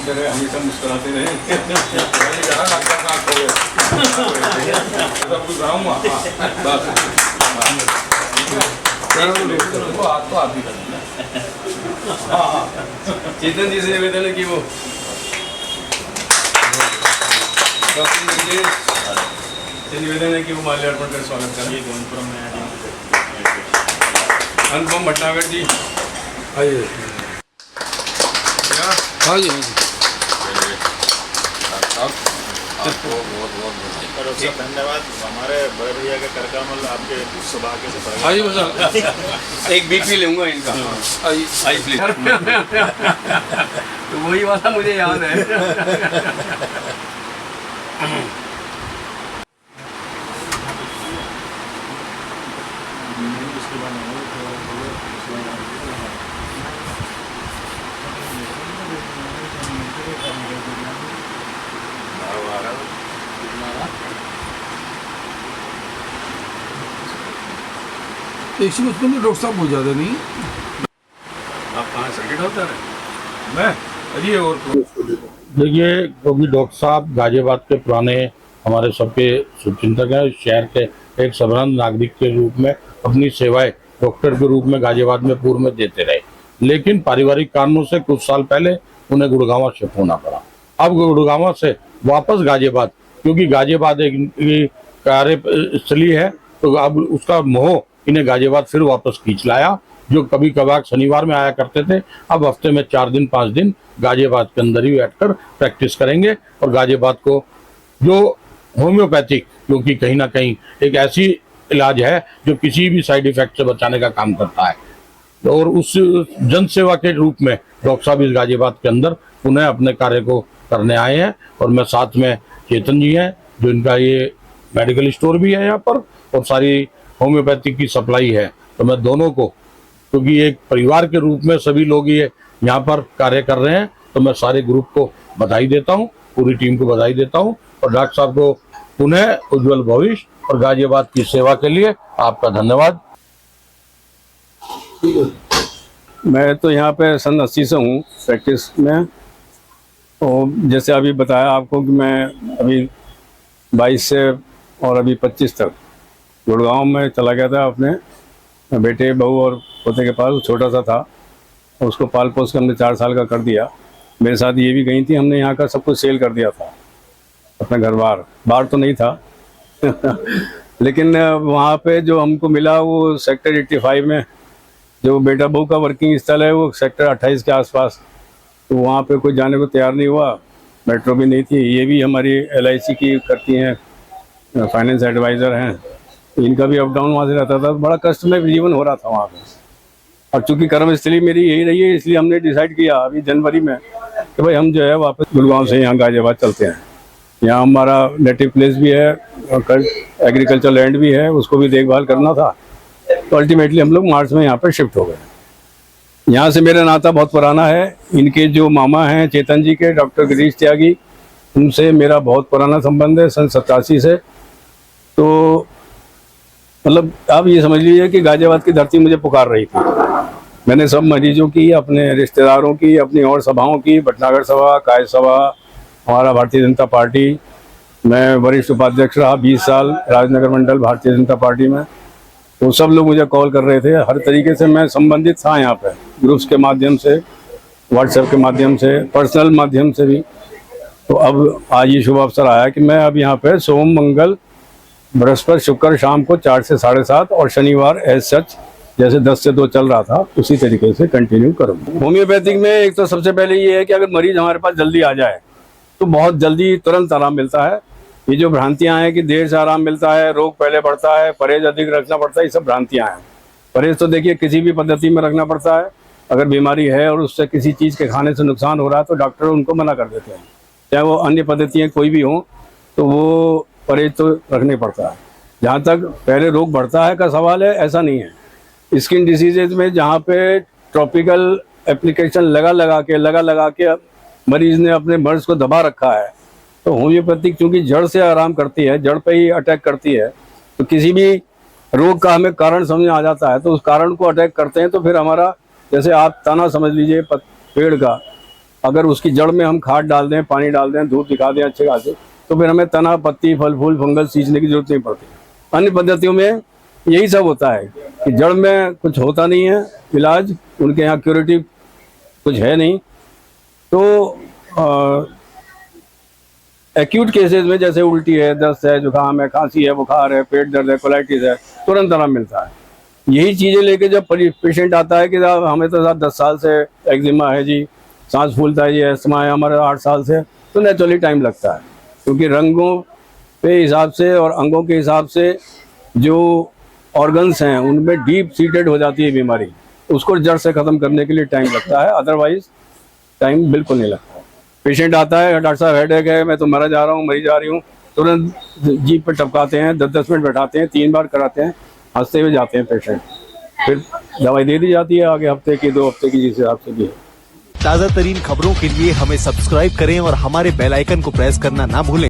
रहे, हमेशा मुस्कुराते रहे। सब कुछ रहूँगा बस। तो आप ही करना। हाँ, चेतन जी से निवेदन है कि वो निवेदन है कि वो माल्यार्पण कर स्वागत करें। अनुपम भटनागर जी आइए। हाँ जी आपको बहुत बहुत धन्यवाद। हमारे बड़े भैया के करकमल आपके सौभाग्य से पड़ा। आइए बस एक बीपी लूँगा इनका। आई प्लीज। तो वही वाला मुझे याद है। एक उसमें तो डॉक्टर साहब हो जाते नहीं। आप कहाँ सर्किट होता है? मैं अरे और देखिए, क्योंकि डॉक्टर साहब गाजियाबाद के पुराने हमारे सबके शुभचिंतक हैं, शहर के एक साधारण नागरिक के रूप में अपनी सेवाएं डॉक्टर के रूप में गाजियाबाद में पूर्व में देते रहे, लेकिन पारिवारिक कारणों से कुछ साल पहले उन्हें गुड़गांव शिफ्ट होना पड़ा। अब गुड़गांव से वापस गाजियाबाद, क्योंकि गाजियाबाद एक कार्यस्थली है, तो अब उसका मोह इन्हें गाजियाबाद फिर वापस खींच लाया। जो कभी कभार शनिवार में आया करते थे, अब हफ्ते में 4 दिन 5 दिन गाजियाबाद के अंदर ही बैठकर प्रैक्टिस करेंगे। और गाजियाबाद को जो होम्योपैथिक, क्योंकि कहीं ना कहीं एक ऐसी इलाज है जो किसी भी साइड इफेक्ट से बचाने का काम करता है, और उस जन सेवा के रूप में डॉक्टर साहब इस गाजियाबाद के अंदर पुनः अपने कार्य को करने आए हैं। और मैं साथ में चेतन जी हैं, जो इनका ये मेडिकल स्टोर भी है यहाँ पर, और सारी होम्योपैथिक की सप्लाई है। तो मैं दोनों को, क्योंकि एक परिवार के रूप में सभी लोग ये यहाँ पर कार्य कर रहे हैं, तो मैं सारे ग्रुप को बधाई देता हूँ, पूरी टीम को बधाई देता हूँ। और डॉक्टर साहब को पुनः उज्जवल भविष्य और गाजियाबाद की सेवा के लिए आपका धन्यवाद। मैं तो यहाँ पे सन 80 से हूँ प्रैक्टिस में। और जैसे अभी बताया आपको कि मैं अभी 22 से और अभी 25 तक गुड़गांव में चला गया था अपने बेटे बहू और पोते के पास। छोटा सा था, उसको पाल पोस के हमने 4 साल का कर दिया। मेरे साथ ये भी गई थी, हमने यहाँ का सब कुछ सेल कर दिया था, अपना घर बाहर तो नहीं था। लेकिन वहाँ पे जो हमको मिला वो सेक्टर 85 में, जो बेटा बहू का वर्किंग स्थल है वो सेक्टर 28 के आसपास। तो वहाँ पे कोई जाने को तैयार नहीं हुआ, मेट्रो भी नहीं थी। ये भी हमारी LIC की करती हैं, फाइनेंस एडवाइज़र हैं, इनका भी अप डाउन वहाँ से रहता था। बड़ा कष्टमय जीवन हो रहा था वहाँ पे। और चूँकि कर्मस्थली मेरी यही रही है, इसलिए हमने डिसाइड किया अभी जनवरी में कि भाई हम जो है वापस गुड़गांव से यहाँ गाजियाबाद चलते हैं। यहाँ हमारा नेटिव प्लेस भी है, एग्रीकल्चर लैंड भी है, उसको भी देखभाल करना था। तो अल्टीमेटली हम लोग मार्च में यहाँ पर शिफ्ट हो गए। यहाँ से मेरा नाता बहुत पुराना है। इनके जो मामा हैं चेतन जी के, डॉक्टर गिरीश त्यागी, उनसे मेरा बहुत पुराना संबंध है, सन 87 से। तो मतलब आप ये समझ लीजिए कि गाजियाबाद की धरती मुझे पुकार रही थी। मैंने सब मरीजों की, अपने रिश्तेदारों की, अपनी और सभाओं की, भटनागर सभा, काय सभा, हमारा भारतीय जनता पार्टी, मैं वरिष्ठ उपाध्यक्ष रहा 20 साल राजनगर मंडल भारतीय जनता पार्टी में। तो सब लोग मुझे कॉल कर रहे थे, हर तरीके से मैं संबंधित था यहाँ पे, ग्रुप्स के माध्यम से, व्हाट्सएप के माध्यम से, पर्सनल माध्यम से भी। तो अब आज ये शुभ अवसर आया कि मैं अब यहाँ पे सोम मंगल बृहस्पति शुक्र शाम को 4 से 7:30 और शनिवार एज सच जैसे 10 से 2 चल रहा था उसी तरीके से कंटिन्यू करूँगा। होम्योपैथिक में एक तो सबसे पहले ये है कि अगर मरीज हमारे पास जल्दी आ जाए तो बहुत जल्दी तुरंत आराम मिलता है। ये जो भ्रांतियाँ हैं कि देर से आराम मिलता है, रोग पहले बढ़ता है, परहेज अधिक रखना पड़ता है, ये सब भ्रांतियाँ हैं। परहेज तो देखिए किसी भी पद्धति में रखना पड़ता है। अगर बीमारी है और उससे किसी चीज़ के खाने से नुकसान हो रहा है तो डॉक्टर उनको मना कर देते हैं, चाहे वो अन्य पद्धतियाँ कोई भी हों, तो वो परहेज तो रखने पड़ता है। जहाँ तक पहले रोग बढ़ता है का सवाल है, ऐसा नहीं है। स्किन डिसीजेज में जहाँ पे ट्रॉपिकल एप्लीकेशन लगा लगा के मरीज ने अपने मर्ज को दबा रखा है, तो होम्योपैथिक चूँकि जड़ से आराम करती है, जड़ पे ही अटैक करती है, तो किसी भी रोग का हमें कारण समझ आ जाता है तो उस कारण को अटैक करते हैं। तो फिर हमारा, जैसे आप तना समझ लीजिए पेड़ का, अगर उसकी जड़ में हम खाद डाल दें, पानी डाल दें, धूप दिखा दें अच्छे खासे, तो फिर हमें तना, पत्ती, फल फूल, फंगस सींचने की जरूरत नहीं पड़ती। अन्य पद्धतियों में यही सब होता है कि जड़ में कुछ होता नहीं है इलाज, उनके यहाँ क्यूरेटिव कुछ है नहीं। तो एक्यूट केसेस में जैसे उल्टी है, दस्त है, जुकाम है, खांसी है, बुखार है, पेट दर्द है, कोलाइटिस है, तुरंत आराम मिलता है। यही चीज़ें लेके जब पेशेंट आता है कि साहब हमें तो साहब 10 साल से एक्जिमा है जी, सांस फूलता है जी, अस्थमा है हमारे 8 साल से, तो नेचुरली टाइम लगता है, क्योंकि रंगों के हिसाब से और अंगों के हिसाब से जो ऑर्गन्स हैं उनमें डीप सीटेड हो जाती है बीमारी, उसको जड़ से ख़त्म करने के लिए टाइम लगता है, अदरवाइज टाइम बिल्कुल नहीं लगता। पेशेंट आता है, डॉक्टर साहब हेडेक है, मैं तो मरा जा रहा हूँ, मरी जा रही हूँ, तुरंत जीप पर टपकाते हैं, 10-10 मिनट बैठाते हैं, 3 बार कराते हैं, हंसते हुए जाते हैं पेशेंट, फिर दवाई दे दी जाती है आगे हफ्ते की, 2 हफ्ते की, जिस हिसाब से भी है। ताज़ा तरीन खबरों के लिए हमें सब्सक्राइब करें और हमारे बेल आइकन को प्रेस करना ना भूलें।